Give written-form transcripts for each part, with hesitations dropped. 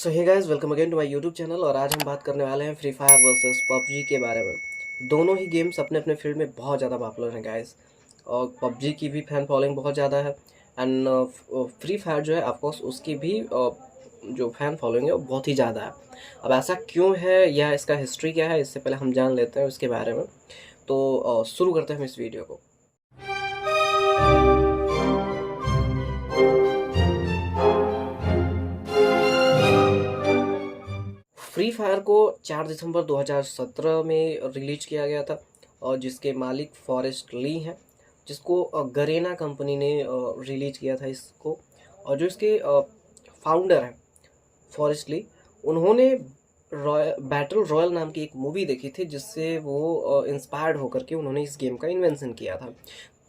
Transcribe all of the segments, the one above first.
So hey guys, welcome again to my YouTube channel. और आज हम बात करने वाले हैं फ्री फायर वर्सेस पबजी के बारे में। दोनों ही गेम्स अपने अपने फील्ड में बहुत ज़्यादा पॉपुलर हैं गाइस। और पबजी की भी फैन फॉलोइंग बहुत ज़्यादा है। एंड फ्री फायर जो है ऑफकोर्स उसकी भी जो फैन फॉलोइंग है वो बहुत ही ज़्यादा है। अब ऐसा क्यों है या इसका हिस्ट्री क्या है, इससे पहले हम जान लेते हैं उसके बारे में। तो शुरू करते हैं हम इस वीडियो को। फ्री फायर को 4 दिसंबर 2017 में रिलीज किया गया था, और जिसके मालिक फॉरेस्ट ली हैं, जिसको गरेना कंपनी ने रिलीज किया था इसको। और जो इसके फाउंडर हैं फॉरेस्ट ली, उन्होंने बैटल रॉयल नाम की एक मूवी देखी थी, जिससे वो इंस्पायर्ड होकर के उन्होंने इस गेम का इन्वेंशन किया था।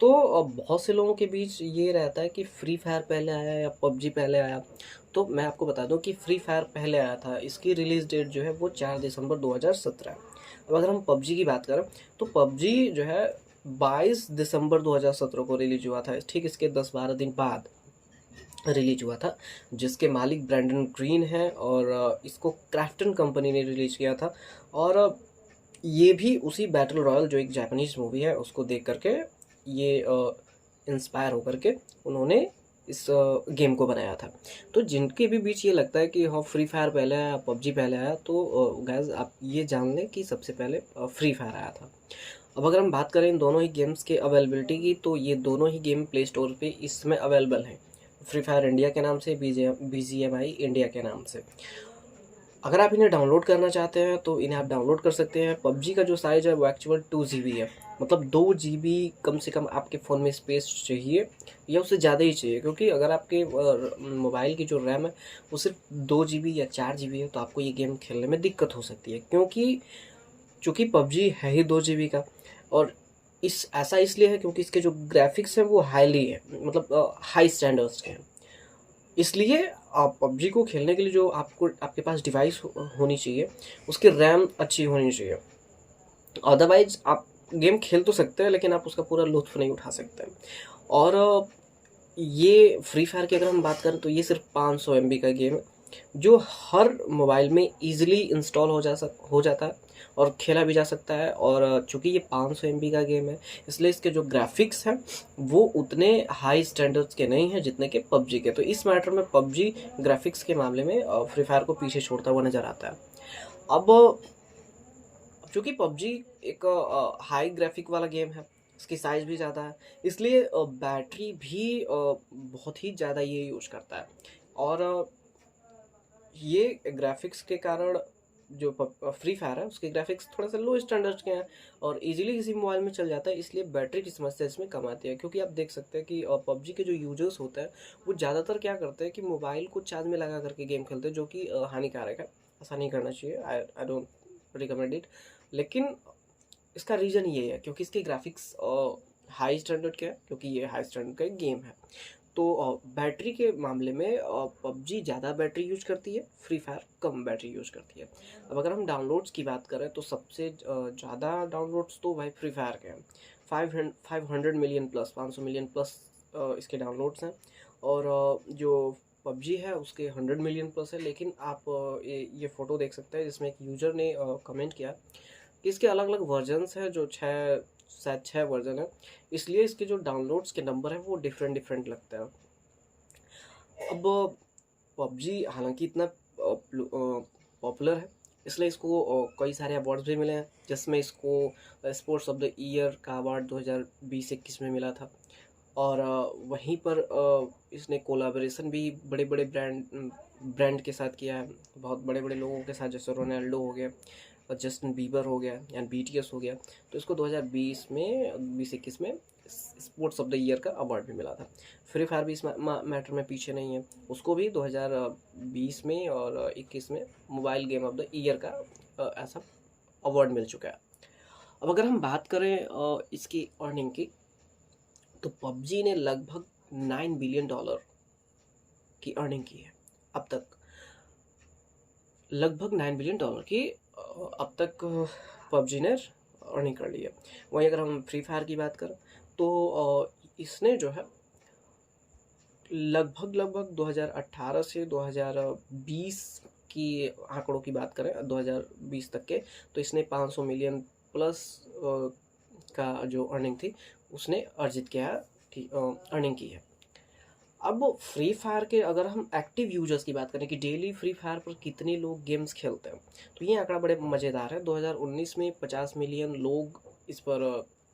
तो बहुत से लोगों के बीच ये रहता है कि फ्री फायर पहले आया या पबजी पहले आया। तो मैं आपको बता दूं कि फ्री फायर पहले आया था। इसकी रिलीज डेट जो है वो 4 दिसंबर 2017 है। अब अगर हम पबजी की बात करें तो पबजी जो है 22 दिसंबर 2017 को रिलीज हुआ था। ठीक इसके 10-12 दिन बाद रिलीज हुआ था, जिसके मालिक ब्रैंडन ग्रीन हैं, और इसको क्राफ्टन कंपनी ने रिलीज किया था। और ये भी उसी बैटल रॉयल, जो एक जापानीज मूवी है, उसको देख करके ये इंस्पायर होकर के उन्होंने इस गेम को बनाया था। तो जिनके भी बीच ये लगता है कि हाँ फ्री फायर पहले आया पबजी पहले आया, तो गाइस आप ये जान लें कि सबसे पहले फ्री फायर आया था। अब अगर हम बात करें इन दोनों ही गेम्स के अवेलेबिलिटी की, तो ये दोनों ही गेम प्ले स्टोर पे इस समय अवेलेबल हैं। फ्री फायर इंडिया के नाम से, BGMI इंडिया के नाम से। अगर आप इन्हें डाउनलोड करना चाहते हैं तो इन्हें आप डाउनलोड कर सकते हैं। पबजी का जो साइज़ है वो एक्चुअल 2 GB है, मतलब 2 GB कम से कम आपके फ़ोन में स्पेस चाहिए, या उससे ज़्यादा ही चाहिए। क्योंकि अगर आपके मोबाइल की जो रैम है वो सिर्फ 2 GB या 4 GB है, तो आपको ये गेम खेलने में दिक्कत हो सकती है। क्योंकि चूँकि पबजी है ही 2 GB का, और इस ऐसा इसलिए है क्योंकि इसके जो ग्राफिक्स हैं वो हाईली है, मतलब हाई स्टैंडर्ड्स के हैं। इसलिए आप पबजी को खेलने के लिए जो आपके पास डिवाइस होनी चाहिए, उसकी रैम अच्छी होनी चाहिए। अदरवाइज आप गेम खेल तो सकते हैं, लेकिन आप उसका पूरा लुत्फ़ नहीं उठा सकते। और ये फ्री फायर की अगर हम बात करें तो ये सिर्फ 500 MB का गेम है, जो हर मोबाइल में ईजिली इंस्टॉल हो जाता है और खेला भी जा सकता है। और चूँकि ये 500 MB का गेम है, इसलिए इसके जो ग्राफिक्स हैं वो उतने हाई स्टैंडर्ड्स के नहीं हैं जितने कि पबजी के। तो इस मैटर में पबजी ग्राफिक्स के मामले में फ्री फायर को पीछे छोड़ता हुआ नज़र आता है। अब चूँकि पबजी एक हाई ग्राफिक वाला गेम है, इसकी साइज़ भी ज़्यादा है, इसलिए बैटरी भी बहुत ही ज़्यादा ये यूज़ करता है। और ये ग्राफिक्स के कारण जो फ्री फायर है उसके ग्राफिक्स थोड़ा सा लो स्टैंडर्ड्स के हैं, और इजीली किसी मोबाइल में चल जाता है, इसलिए बैटरी की समस्या इसमें कम आती है। क्योंकि आप देख सकते हैं कि पबजी के जो यूजर्स होते हैं वो ज़्यादातर क्या करते हैं कि मोबाइल को चार्ज में लगा करके गेम खेलते हैं, जो कि हानिकारक है। ऐसा नहीं करना चाहिए, आई डोंट रिकमेंड इट। लेकिन इसका रीज़न ये है क्योंकि इसके ग्राफिक्स हाई स्टैंडर्ड के हैं, क्योंकि ये हाई स्टैंडर्ड का एक गेम है। तो बैटरी के मामले में पबजी ज़्यादा बैटरी यूज करती है, फ्री फायर कम बैटरी यूज करती है। अब अगर हम डाउनलोड्स की बात करें तो सबसे ज़्यादा डाउनलोड्स तो भाई फ्री फायर के हैं। 500 मिलियन प्लस, 500 मिलियन प्लस इसके डाउनलोड्स हैं। और जो पबजी है उसके 100 मिलियन प्लस है। लेकिन आप ये फ़ोटो देख सकते हैं जिसमें एक यूज़र ने कमेंट किया कि इसके अलग अलग वर्जन्स हैं, जो शायद 6 वर्जन है, इसलिए इसके जो डाउनलोड्स के नंबर हैं वो डिफरेंट डिफरेंट लगते हैं। अब पबजी हालांकि इतना पॉपुलर है, इसलिए इसको कई सारे अवार्ड्स भी मिले हैं, जिसमें इसको स्पोर्ट्स ऑफ द ईयर का अवार्ड 2020-21 में मिला था। और वहीं पर इसने कोलाबरेशन भी बड़े बड़े ब्रांड के साथ किया है, बहुत बड़े बड़े लोगों के साथ, जैसे रोनाल्डो हो गया और जस्टिन बीबर हो गया या BTS हो गया। तो इसको 2020 में 20-21 में स्पोर्ट्स ऑफ द ईयर का अवार्ड भी मिला था। फ्री फायर भी इस मैटर में पीछे नहीं है, उसको भी 2020 में और 21 में mobile game of the year का ऐसा अवार्ड मिल चुका है। अब अगर हम बात करें इसकी अर्निंग की, तो पबजी ने लगभग $9 बिलियन की अर्निंग की है अब तक। लगभग $9 बिलियन की अब तक पबजी ने अर्निंग कर ली है। वहीं अगर हम फ्री फायर की बात करें तो इसने जो है लगभग 2018 से 2020 की आंकड़ों की बात करें 2020 तक के, तो इसने 500 मिलियन प्लस का जो अर्निंग थी उसने अर्जित किया है, अर्निंग की है। अब फ्री फायर के अगर हम एक्टिव यूजर्स की बात करें कि डेली फ्री फायर पर कितने लोग गेम्स खेलते हैं, तो ये आंकड़ा बड़े मज़ेदार है। 2019 में 50 मिलियन लोग इस पर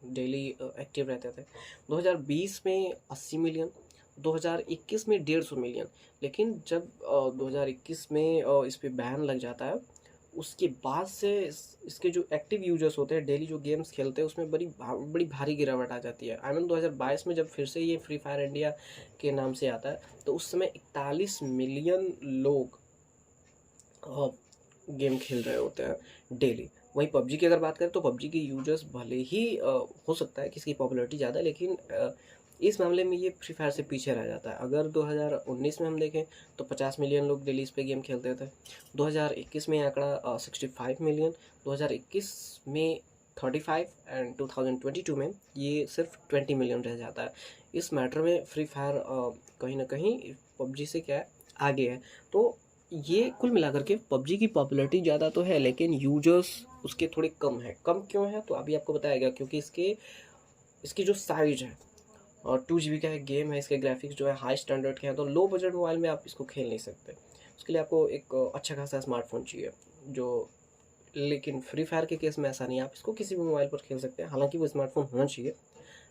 डेली एक्टिव रहते थे, 2020 में 80 मिलियन, 2021 में 150 मिलियन। लेकिन जब 2021 में इस पर बैन लग जाता है, उसके बाद से इसके जो एक्टिव यूजर्स होते हैं, डेली जो गेम्स खेलते हैं, उसमें बड़ी भारी गिरावट आ जाती है। आई मीन 2022 में जब फिर से ये फ्री फायर इंडिया के नाम से आता है, तो उस समय 41 मिलियन लोग गेम खेल रहे होते हैं डेली। वहीं पबजी की अगर बात करें तो पबजी के यूजर्स भले ही हो सकता है कि इसकी पॉपुलैरिटी ज़्यादा है, लेकिन इस मामले में ये फ्री फायर से पीछे रह जाता है। अगर 2019 में हम देखें तो 50 मिलियन लोग डेली इस पे गेम खेलते थे, 2021 में ये आंकड़ा 65 मिलियन, 2021 में 35 एंड 2022 में ये सिर्फ 20 मिलियन रह जाता है। इस मैटर में फ्री फायर कहीं ना कहीं पबजी से क्या है, आगे है। तो ये कुल मिलाकर के पबजी की पॉपुलैरिटी ज़्यादा तो है, लेकिन यूजर्स उसके थोड़े कम है। कम क्यों है तो अभी आपको बताया गया, क्योंकि इसकी जो साइज है और 2 GB का एक गेम है, इसके ग्राफिक्स जो है हाई स्टैंडर्ड के हैं, तो लो बजट मोबाइल में आप इसको खेल नहीं सकते। उसके लिए आपको एक अच्छा खासा स्मार्टफोन चाहिए, जो लेकिन फ्री फायर के केस में ऐसा नहीं है, आप इसको किसी भी मोबाइल पर खेल सकते हैं। हालांकि वो स्मार्टफोन होना चाहिए,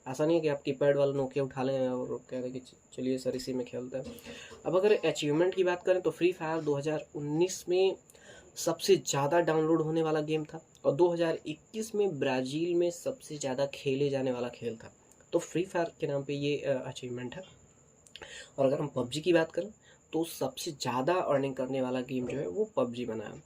ऐसा नहीं है कि आप कीपैड वाला नोकिया उठा लें और कह रहे कि चलिए सर इसी में खेलते हैं। अब अगर अचीवमेंट की बात करें तो फ्री फायर 2019 में सबसे ज़्यादा डाउनलोड होने वाला गेम था, और 2021 में ब्राज़ील में सबसे ज़्यादा खेले जाने वाला खेल था। तो फ्री फायर के नाम पे ये अचीवमेंट है। और अगर हम पबजी की बात करें तो सबसे ज़्यादा अर्निंग करने वाला गेम जो है वो पबजी बना है।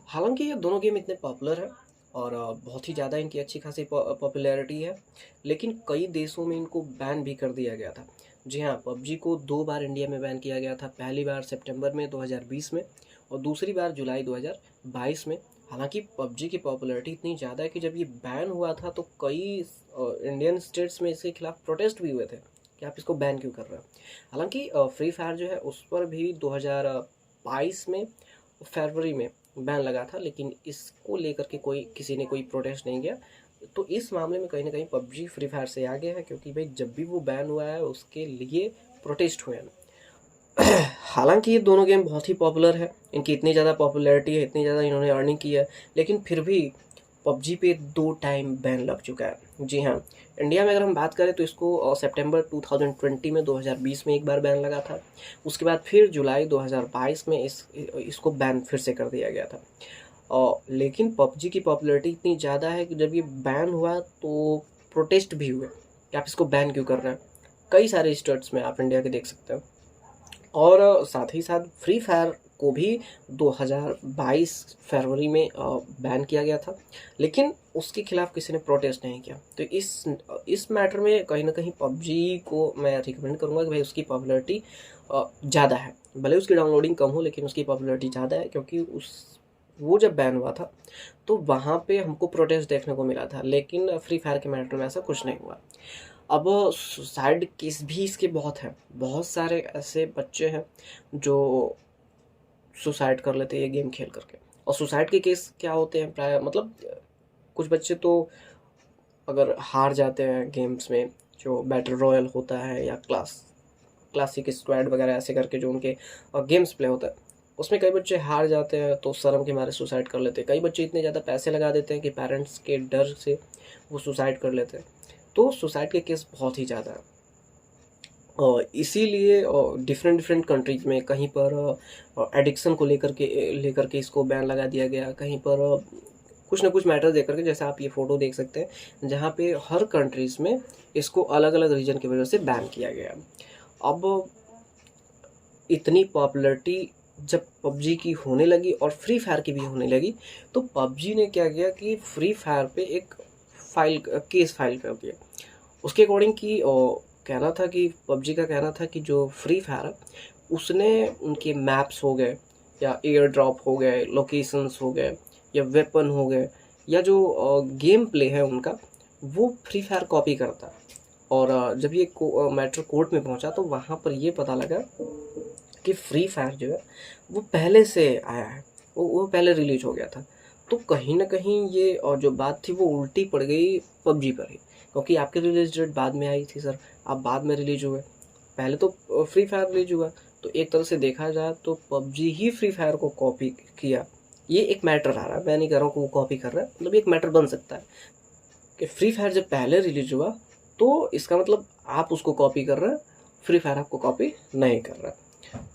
हालांकि ये दोनों गेम इतने पॉपुलर है और बहुत ही ज़्यादा इनकी अच्छी खासी पॉपुलैरिटी है, लेकिन कई देशों में इनको बैन भी कर दिया गया था। जी हाँ, पबजी को 2 बार इंडिया में बैन किया गया था, पहली बार सितंबर में 2020 में और दूसरी बार जुलाई 2022 में। हालांकि पबजी की पॉपुलैरिटी इतनी ज़्यादा है कि जब ये बैन हुआ था तो कई इंडियन स्टेट्स में इसके खिलाफ प्रोटेस्ट भी हुए थे कि आप इसको बैन क्यों कर रहे हो। हालांकि फ्री फायर जो है उस पर भी 2022 में फरवरी में बैन लगा था, लेकिन इसको लेकर के किसी ने कोई प्रोटेस्ट नहीं किया। तो इस मामले में कहीं ना कहीं पबजी फ्री फायर से आगे है, क्योंकि भाई जब भी वो बैन हुआ है उसके लिए प्रोटेस्ट हुए हैं। हालांकि ये दोनों गेम बहुत ही पॉपुलर है, इनकी इतनी ज़्यादा पॉपुलैरिटी है, इतनी ज़्यादा इन्होंने अर्निंग की है, लेकिन फिर भी पबजी पे 2 टाइम बैन लग चुका है। जी हाँ, इंडिया में अगर हम बात करें तो इसको सितंबर 2020 में 2020 में एक बार बैन लगा था, उसके बाद फिर जुलाई 2022 में इसको बैन फिर से कर दिया गया था। लेकिन पबजी की पॉपुलैरिटी इतनी ज़्यादा है कि जब ये बैन हुआ तो प्रोटेस्ट भी हुए कि आप इसको बैन क्यों कर रहे हैं। कई सारे स्टेट्स में आप इंडिया के देख सकते हो। और साथ ही साथ फ्री फायर को भी 2022 फरवरी में बैन किया गया था, लेकिन उसके खिलाफ किसी ने प्रोटेस्ट नहीं किया। तो इस मैटर में कहीं ना कहीं पबजी को मैं रिकमेंड करूँगा कि भाई उसकी पॉपुलैरिटी ज़्यादा है, भले उसकी डाउनलोडिंग कम हो लेकिन उसकी पॉपुलैरिटी ज़्यादा है, क्योंकि वो जब बैन हुआ था तो वहाँ पे हमको प्रोटेस्ट देखने को मिला था, लेकिन फ्री फायर के मैटर में ऐसा कुछ नहीं हुआ। अब सुसाइड केस भी इसके बहुत हैं, बहुत सारे ऐसे बच्चे हैं जो सुसाइड कर लेते हैं ये गेम खेल करके। और सुसाइड के केस क्या होते हैं प्राय, मतलब कुछ बच्चे तो अगर हार जाते हैं गेम्स में, जो बैटल रॉयल होता है या क्लासिक स्क्वाड वगैरह ऐसे करके जो उनके गेम्स प्ले होता है, उसमें कई बच्चे हार जाते हैं तो शर्म के मारे सुसाइड कर लेते हैं। कई बच्चे इतने ज़्यादा पैसे लगा देते हैं कि पेरेंट्स के डर से वो सुसाइड कर लेते हैं। तो सुसाइड के केस बहुत ही ज़्यादा है, और इसीलिए डिफरेंट कंट्रीज में कहीं पर एडिक्शन को लेकर के इसको बैन लगा दिया गया, कहीं पर कुछ ना कुछ मैटर देकर के, जैसे आप ये फ़ोटो देख सकते हैं जहाँ पे हर कंट्रीज़ में इसको अलग अलग रीजन की वजह से बैन किया गया। अब इतनी पॉपुलैरिटी जब पबजी की होने लगी और फ्री फायर की भी होने लगी, तो पबजी ने क्या किया कि फ्री फायर पे एक केस फाइल कर दिया। उसके अकॉर्डिंग की कहना था कि पबजी का कहना था कि जो फ्री फायर है उसने उनके मैप्स हो गए या एयर ड्रॉप हो गए, लोकेशंस हो गए या वेपन हो गए, या जो गेम प्ले है उनका, वो फ्री फायर कॉपी करता है। और जब ये मैटर कोर्ट में पहुंचा तो वहाँ पर ये पता लगा जबकि फ्री फायर जो है वो पहले से आया है, वो पहले रिलीज हो गया था। तो कहीं ना कहीं ये और जो बात थी वो उल्टी पड़ गई पबजी पर ही, क्योंकि आपकी रिलीज डेट बाद में आई थी सर, आप बाद में रिलीज हुए, पहले तो फ्री फायर रिलीज हुआ। तो एक तरह से देखा जाए तो पबजी ही फ्री फायर को कॉपी किया। ये एक मैटर आ रहा है, मैं नहीं कह रहा हूँ कि वो कॉपी कर रहा है, मतलब एक मैटर बन सकता है कि फ्री फायर जब पहले रिलीज हुआ तो इसका मतलब आप उसको कॉपी कर रहे हैं, फ्री फायर आपको कॉपी नहीं कर रहा है।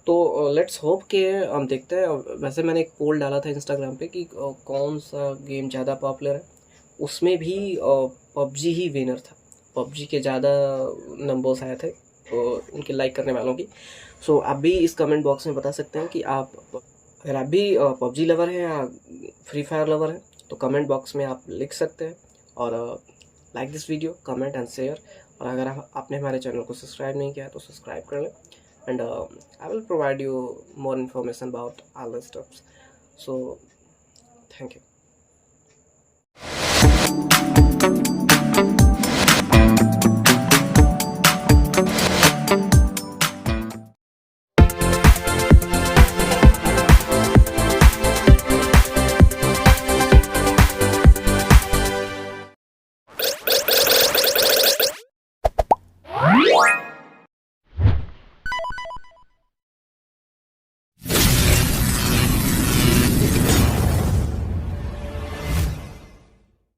तो लेट्स होप कि हम देखते हैं। वैसे मैंने एक पोल डाला था इंस्टाग्राम पे कि कौन सा गेम ज़्यादा पॉपुलर है, उसमें भी पबजी ही विनर था। पबजी के ज़्यादा नंबर्स आए थे उनके लाइक करने वालों की। सो आप भी इस कमेंट बॉक्स में बता सकते हैं कि आप, अगर आप भी पबजी लवर हैं या फ्री फायर लवर हैं, तो कमेंट बॉक्स में आप लिख सकते हैं। और like this video, comment and share. और अगर आपने हमारे चैनल को सब्सक्राइब नहीं किया है तो सब्सक्राइब कर लें। And I will provide you more information about all the stuffs. So thank you.